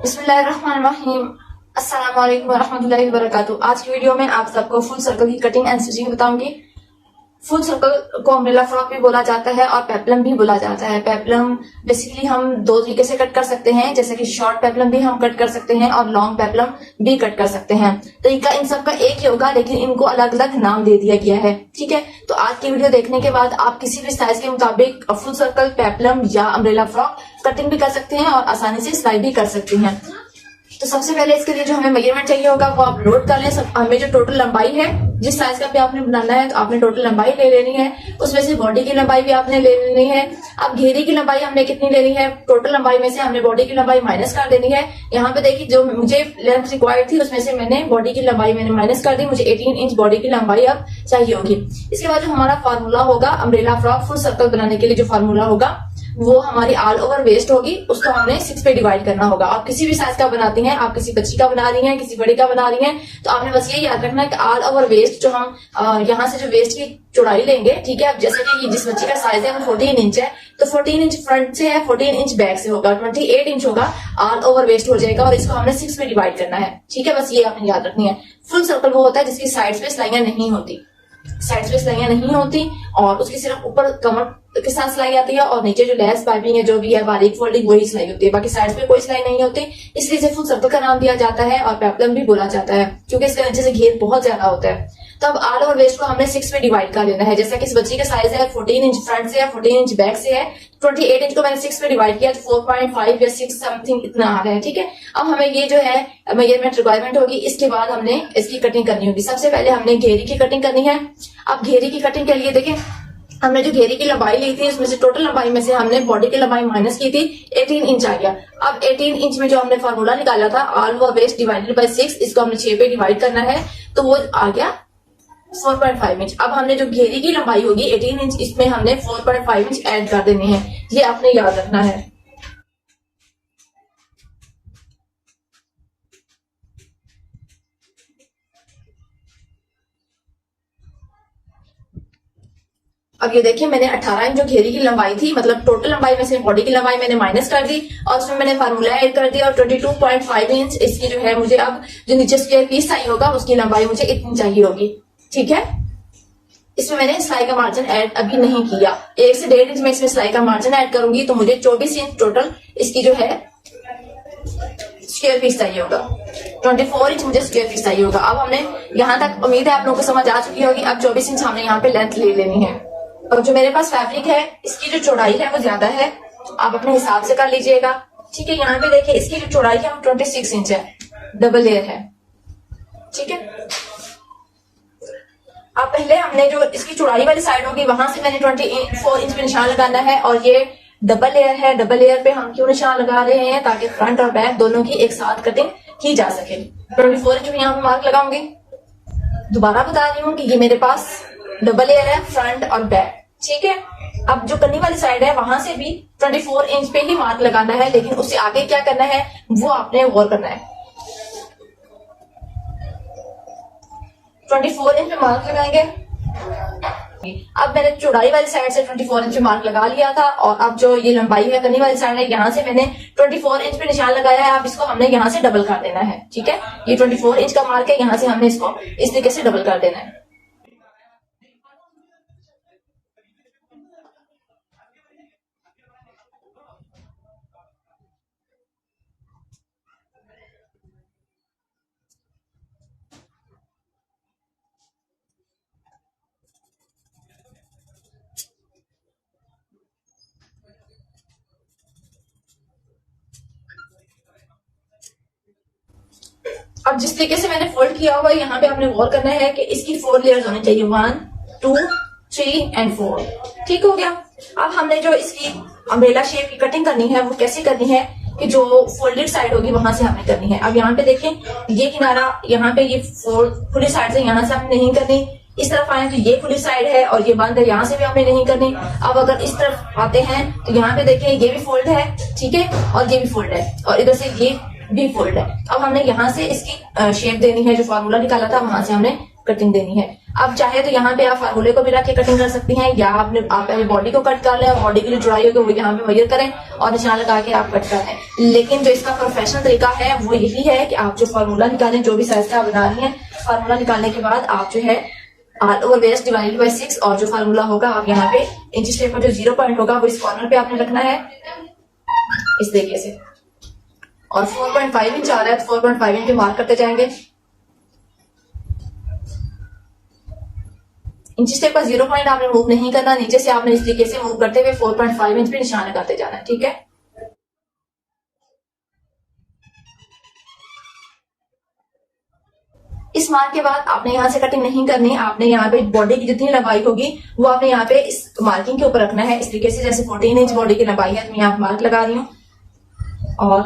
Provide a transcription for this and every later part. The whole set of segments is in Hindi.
बिस्मिल्लाहिर्रहमानिर्रहीम। अस्सलाम वालेकुम वरहमतुल्लाहि वबरकातुहू। आज की वीडियो में आप सबको फुल सर्कल की कटिंग एंड स्टिचिंग बताऊंगी। फुल सर्कल को अम्ब्रेला फ्रॉक भी बोला जाता है और पेपलम भी बोला जाता है। पेपलम बेसिकली हम दो तरीके से कट कर सकते हैं, जैसे कि शॉर्ट पेपलम भी हम कट कर सकते हैं और लॉन्ग पेपलम भी कट कर सकते हैं। तरीका इन सब का एक ही होगा, लेकिन इनको अलग अलग नाम दे दिया गया है। ठीक है, तो आज की वीडियो देखने के बाद आप किसी भी साइज के मुताबिक फुल सर्कल, पेपलम या अम्ब्रेला फ्रॉक कटिंग भी कर सकते हैं और आसानी से सिलाई भी कर सकते हैं। तो सबसे पहले इसके लिए जो हमें मेजरमेंट चाहिए होगा वो आप नोट कर लें। हमें जो टोटल लंबाई है, जिस साइज का भी आपने बनाना है, तो आपने टोटल लंबाई ले लेनी है। उसमें से बॉडी की लंबाई भी आपने ले लेनी है। अब घेरी की लंबाई हमने कितनी लेनी है, टोटल लंबाई में से हमने बॉडी की लंबाई माइनस कर देनी है। यहाँ पे देखिए, जो मुझे लेंथ रिक्वायर्ड थी उसमें से मैंने बॉडी की लंबाई मैंने माइनस कर दी। मुझे 18 इंच बॉडी की लंबाई अब चाहिए होगी। इसके बाद जो हमारा फार्मूला होगा अम्ब्रेला फ्रॉक फुल सर्कल बनाने के लिए, जो फार्मूला होगा वो हमारी ऑल ओवर वेस्ट होगी, उसको हमने 6 पे डिवाइड करना होगा। आप किसी भी साइज का बनाती हैं, आप किसी बच्ची का बना रही हैं, किसी बड़ी का बना रही हैं, तो आपने बस ये याद रखना है कि ऑल ओवर वेस्ट जो हम यहाँ से जो वेस्ट की चौड़ाई लेंगे, ठीक है। अब जैसे कि जिस बच्ची का साइज है वो 14 इंच है, तो 14 इंच फ्रंट से है, 14 इंच बैक से होगा, 28 इंच होगा, ऑल ओवर वेस्ट हो जाएगा और इसको हमने 6 पे डिवाइड करना है। ठीक है, बस ये आपने याद रखनी है। फुल सर्कल वो होता है जिसकी साइड पे सिलाइयां नहीं होती, साइड पे सिलाइयां नहीं होती और उसकी सिर्फ ऊपर कमर के साथ सिलाई आती है और नीचे जो लेस पाइपिंग है, जो भी है बारीक फोल्डिंग, वही सिलाई होती है। बाकी साइड पे कोई सिलाई नहीं होती, इसलिए इसे फुल सर्कल का नाम दिया जाता है और पेपलम भी बोला जाता है, क्योंकि इसके नीचे से घेर बहुत ज्यादा होता है। तो अब ऑल ओवर वेस्ट को हमने 6 में डिवाइड कर लेना है। जैसा कि इस बच्ची का साइज है 14 इंच फ्रंट से है, 14 इंच बैक से है, 28 इंच को मैंने 6 में डिवाइड किया तो 4.5 या 6 समथिंग इतना आ रहा है। ठीक है, अब हमें ये जो है मेजरमेंट रिक्वायरमेंट होगी, इसके बाद हमने इसकी कटिंग करनी होगी। सबसे पहले हमने घेरी की कटिंग करनी है। अब घेरी की कटिंग के लिए देखें, हमने जो घेरी की लंबाई ली थी उसमें से टोटल लंबाई में से हमने बॉडी की लंबाई माइनस की थी, 18 इंच आ गया। अब 18 इंच में जो हमने फार्मूला निकाला था all over waste divided by 6, इसको हमने 6 पे डिवाइड करना है, तो वो आ गया 4.5 इंच। अब हमने जो घेरी की लंबाई होगी 18 इंच, इसमें हमने 4.5 इंच ऐड कर देनी है। ये आपने याद रखना है। अब ये देखिए, मैंने 18 इंच जो घेरी की लंबाई थी, मतलब टोटल लंबाई में से बॉडी की लंबाई मैंने माइनस कर दी और उसमें मैंने फार्मूला ऐड कर दिया और 22.5 इंच इसकी जो है मुझे अब जो नीचे स्क्वायर पीस चाहिए होगा उसकी लंबाई मुझे इतनी चाहिए होगी। ठीक है, इसमें मैंने सिलाई का मार्जिन ऐड अभी नहीं किया। 1 से 1.5 इंच में इसमें सिलाई का मार्जिन ऐड करूंगी तो मुझे 24 इंच टोटल इसकी जो है स्क्वायर पीस चाहिए होगा। 24 इंच मुझे स्क्वायर पीस चाहिए होगा। अब हमने यहाँ तक उम्मीद है आप लोगों को समझ आ चुकी होगी। अब 24 इंच हमने यहाँ पे लेंथ ले लेनी है। और जो मेरे पास फैब्रिक है इसकी जो चौड़ाई है वो ज्यादा है, आप अपने हिसाब से कर लीजिएगा। ठीक है, यहाँ पे देखिए इसकी जो चौड़ाई है वो 26 इंच है, डबल लेयर है। ठीक है, अब पहले हमने जो इसकी चौड़ाई वाली साइड होगी वहां से मैंने 24 इंच पे निशान लगाना है और ये डबल लेयर है। डबल लेयर पे हम क्यों निशान लगा रहे हैं, ताकि फ्रंट और बैक दोनों की एक साथ कटिंग की जा सके। 24 इंच में यहाँ पे मार्क लगाऊंगी। दोबारा बता रही हूँ कि ये मेरे पास डबल लेयर है, फ्रंट और बैक। ठीक है, अब जो करनी वाली साइड है वहां से भी 24 इंच पे ही मार्क लगाना है, लेकिन उससे आगे क्या करना है वो आपने गौर करना है। 24 इंच पे मार्क लगाएंगे। अब मैंने चौड़ाई वाली साइड से 24 इंच पे मार्क लगा लिया था और अब जो ये लंबाई है करनी वाली साइड है, यहाँ से मैंने 24 इंच पे निशान लगाया है। अब इसको हमने यहाँ से डबल कर देना है। ठीक है, ये 24 इंच का मार्क है, यहाँ से हमने इसको इस तरीके से डबल कर देना है। अब जिस तरीके से मैंने फोल्ड किया हुआ है, यहाँ पे आपने गौर करना है कि इसकी 4 लेयर्स होनी चाहिए, 1 2 3 एंड 4। ठीक हो गया। अब हमने जो इसकी अम्ब्रेला शेप की कटिंग करनी है वो कैसे करनी है कि जो फोल्डेड साइड होगी वहां से हमें करनी है। अब यहाँ पे देखें, ये किनारा यहाँ पे ये खुली साइड से यहाँ से हमने नहीं करनी, इस तरफ आए तो ये खुली साइड है और ये बंद है, यहाँ से भी हमने नहीं करनी। अब अगर इस तरफ आते हैं तो यहाँ पे देखें ये भी फोल्ड है, ठीक है, और ये भी फोल्ड है और इधर से ये भी फोल्ड है। अब हमने यहाँ से इसकी शेप देनी है, जो फार्मूला निकाला था वहां से हमने कटिंग देनी है। अब चाहे तो यहाँ पे आप फार्मूले को भी रख के कटिंग कर सकती हैं, या आप अपनी बॉडी को कट कर लें और बॉडी की जो जुड़ाई होगी वो यहाँ पे मेजर करें और निशान लगा के आप कट कर लें। लेकिन जो इसका प्रोफेशनल तरीका है वो यही है कि आप जो फार्मूला निकालें, जो भी साइज का आप बना रही हैं, फार्मूला निकालने के बाद आप जो है all over waste divided by 6 और जो फार्मूला होगा आप यहाँ पे इंच टेप का जो 0 पॉइंट होगा वो इस कॉर्नर पे आपने रखना है इस तरीके से, और 4.5 इंच आ रहा है तो 4.5 इंच मार्क करते जाएंगे। इंच टेप का 0 पॉइंट आपने मूव नहीं करना, नीचे से आपने इस तरीके से मूव करते हुए 4.5 इंच पे निशान लगाते जाना है, ठीक है। इस मार्क के बाद आपने यहाँ से कटिंग नहीं करनी, आपने यहाँ पे बॉडी की जितनी लंबाई होगी वो आपने यहाँ पे इस मार्किंग के ऊपर रखना है इस तरीके से। जैसे 14 इंच बॉडी की लंबाई है तो मैं यहाँ मार्क लगा रही हूँ, और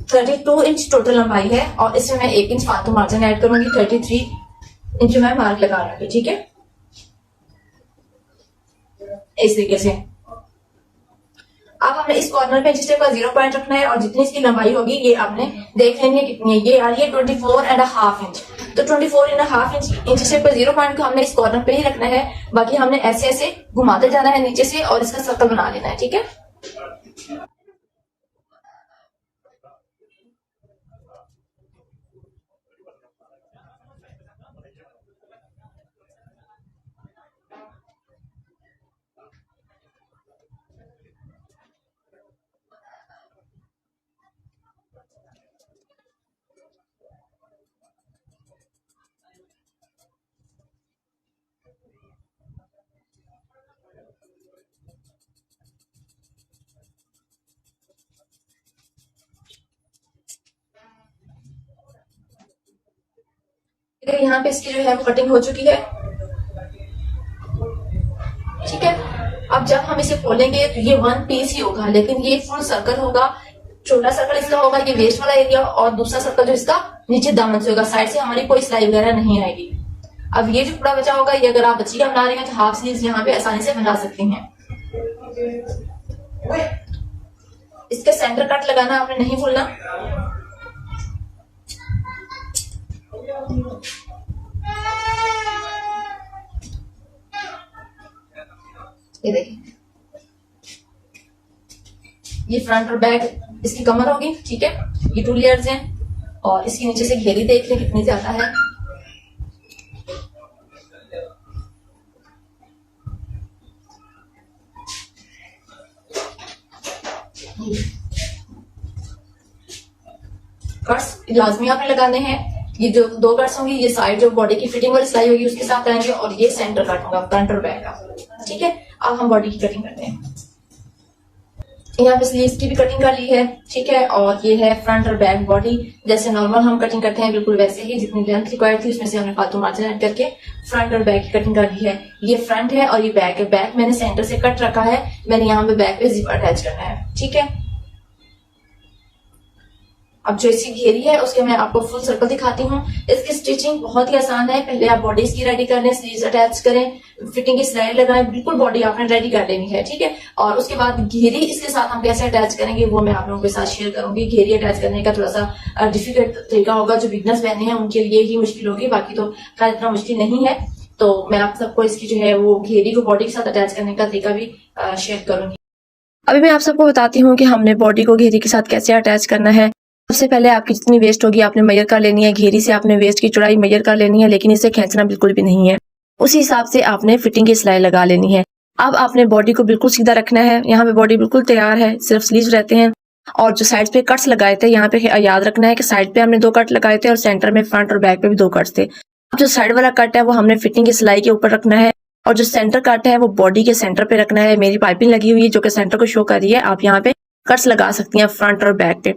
32 इंच टोटल लंबाई है और इसमें मैं 1 इंच फालतू मार्जिन ऐड करूंगी, 33 इंच मैं मार्क लगा लूंगी, ठीक है, इस तरीके से। अब हमने इस कॉर्नर पे इंच टेप का 0 पॉइंट रखना है और जितनी इसकी लंबाई होगी ये आपने देख लेनी है कितनी है। ये आ रही है 24.5 इंच, तो 24.5 इंच टेप का 0 पॉइंट को हमने इस कॉर्नर पे ही रखना है, बाकी हमने ऐसे ऐसे घुमाते जाना है नीचे से और इसका सर्कल बना लेना है, ठीक है। यहाँ पे इसकी जो है वो कटिंग हो चुकी है, ठीक है। अब जब हम इसे खोलेंगे तो ये 1 पीस ही होगा, लेकिन ये फुल सर्कल होगा। छोटा सर्कल इसका होगा ये वेस्ट वाला एरिया, और दूसरा सर्कल जो इसका नीचे दामन से होगा, साइड से हमारी कोई सिलाई वगैरह नहीं आएगी। अब ये जो टुकड़ा बचा होगा ये अगर आप बच्ची का बना रही हैं तो हाफ स्लीव्स यहाँ पे आसानी से बना सकती हैं। इसके सेंटर कट लगाना आपने नहीं भूलना। ये देखिए, ये फ्रंट और बैक इसकी कमर होगी, ठीक है। ये 2 लेयर्स हैं और इसके नीचे से घेरी देख लें कितनी ज्यादा है। कट्स लाजमी आपने लगाने हैं। ये जो 2 कट्स होंगी ये साइड जो बॉडी की फिटिंग वाली सिलाई होगी उसके साथ आएंगे, और ये सेंटर कट होगा फ्रंट और बैक का, ठीक है। अब हम बॉडी की कटिंग करते हैं। यहाँ पे स्लीव्स की भी कटिंग कर ली है, ठीक है, और ये है फ्रंट और बैक बॉडी। जैसे नॉर्मल हम कटिंग करते हैं बिल्कुल वैसे ही, जितनी लेंथ रिक्वायर्ड थी उसमें से हमने फालतू मार्जिन ऐड करके फ्रंट और बैक की कटिंग कर ली है। ये फ्रंट है और ये बैक है। बैक मैंने सेंटर से कट रखा है, मैंने यहाँ पे बैक पे जिप अटैच करना है, ठीक है। अब जो इसकी घेरी है उसके मैं आपको फुल सर्कल दिखाती हूँ। इसकी स्टिचिंग बहुत ही आसान है। पहले आप बॉडी इसकी रेडी कर लें, स्लीव्स अटैच करें, फिटिंग की सिलाई लगाएं, बिल्कुल बॉडी आपने रेडी कर लेनी है, ठीक है। और उसके बाद घेरी इसके साथ हम कैसे अटैच करेंगे वो मैं आप लोगों के साथ शेयर करूंगी। घेरी अटैच करने का थोड़ा सा डिफिकल्ट तरीका होगा, जो बिगनर्स बहने हैं उनके लिए ही मुश्किल होगी, बाकी तो खैर इतना मुश्किल नहीं है। तो मैं आप सबको इसकी जो है वो घेरी को बॉडी के साथ अटैच करने का तरीका भी शेयर करूंगी। अभी मैं आप सबको बताती हूँ कि हमने बॉडी को घेरी के साथ कैसे अटैच करना है। सबसे पहले आपकी जितनी वेस्ट होगी आपने मेजर कर लेनी है। घेरी से आपने वेस्ट की चौड़ाई मेजर कर लेनी है, लेकिन इसे खींचना बिल्कुल भी नहीं है। उसी हिसाब से आपने फिटिंग की सिलाई लगा लेनी है। अब आपने बॉडी को बिल्कुल सीधा रखना है। यहाँ पे बॉडी बिल्कुल तैयार है, सिर्फ स्लीव्स रहते हैं। और जो साइड पे कट्स लगाए थे, यहाँ पे याद रखना है कि साइड पे हमने 2 कट लगाए थे और सेंटर में फ्रंट और बैक पे भी 2 कट्स थे। अब जो साइड वाला कट है वो हमने फिटिंग की सिलाई के ऊपर रखना है, और जो सेंटर कट है वो बॉडी के सेंटर पे रखना है। मेरी पाइपिंग लगी हुई है जो कि सेंटर को शो कर रही है, आप यहाँ पे कट्स लगा सकती हैं फ्रंट और बैक पे।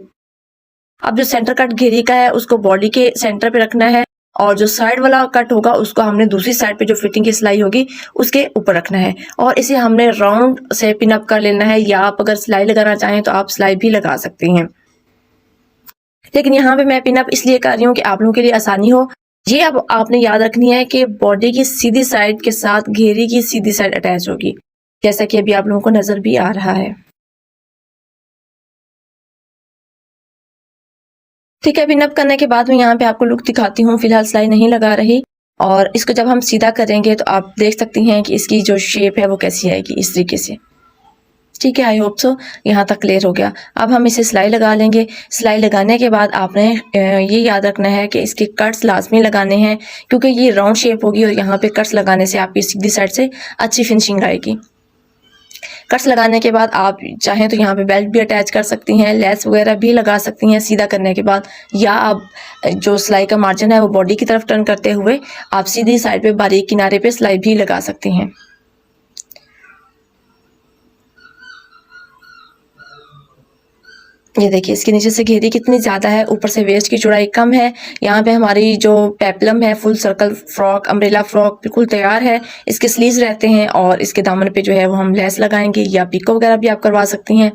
अब जो सेंटर कट घेरी का है उसको बॉडी के सेंटर पे रखना है, और जो साइड वाला कट होगा उसको हमने दूसरी साइड पे जो फिटिंग की सिलाई होगी उसके ऊपर रखना है, और इसे हमने राउंड से पिन अप कर लेना है। या आप अगर सिलाई लगाना चाहें तो आप सिलाई भी लगा सकती हैं, लेकिन यहाँ पे मैं पिन अप इसलिए कर रही हूँ कि आप लोगों के लिए आसानी हो। ये अब आपने याद रखनी है कि बॉडी की सीधी साइड के साथ घेरी की सीधी साइड अटैच होगी, जैसा कि अभी आप लोगों को नजर भी आ रहा है। ठीक है, पिनअप करने के बाद मैं यहाँ पे आपको लुक दिखाती हूँ। फिलहाल सिलाई नहीं लगा रही, और इसको जब हम सीधा करेंगे तो आप देख सकती हैं कि इसकी जो शेप है वो कैसी आएगी, इस तरीके से। ठीक है, आई होप सो यहाँ तक क्लियर हो गया। अब हम इसे सिलाई लगा लेंगे। सिलाई लगाने के बाद आपने ये याद रखना है कि इसके कट्स लाजमी लगाने हैं, क्योंकि ये राउंड शेप होगी और यहाँ पे कट्स लगाने से आपकी सीधी साइड से अच्छी फिनिशिंग आएगी। कट्स लगाने के बाद आप चाहें तो यहाँ पे बेल्ट भी अटैच कर सकती हैं, लेस वगैरह भी लगा सकती हैं सीधा करने के बाद, या आप जो सिलाई का मार्जिन है वो बॉडी की तरफ टर्न करते हुए आप सीधी साइड पे बारीक किनारे पे सिलाई भी लगा सकती हैं। ये देखिए इसके नीचे से घेरी कितनी ज़्यादा है, ऊपर से वेस्ट की चौड़ाई कम है। यहाँ पे हमारी जो पेप्लम है, full circle frock, umbrella frock बिल्कुल तैयार है। इसके स्लीव्स रहते हैं और इसके दामन पे जो है वो हम लेस लगाएंगे, या पिको वगैरह भी आप करवा सकती हैं।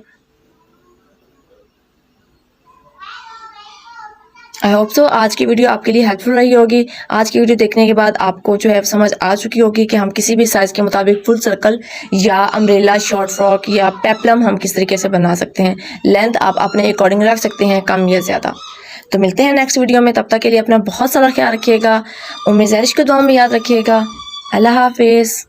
आई होप सो आज की वीडियो आपके लिए हेल्पफुल रही होगी। आज की वीडियो देखने के बाद आपको जो है समझ आ चुकी होगी कि हम किसी भी साइज़ के मुताबिक फुल सर्कल या अम्ब्रेला, शॉर्ट फ्रॉक या पेप्लम हम किस तरीके से बना सकते हैं। लेंथ आप अपने अकॉर्डिंग रख सकते हैं, कम या ज़्यादा। तो मिलते हैं नेक्स्ट वीडियो में, तब तक के लिए अपना बहुत सारा ख्याल रखिएगा। उम्मीद है को दुआ में याद रखिएगा। अल्लाह हाफिज़।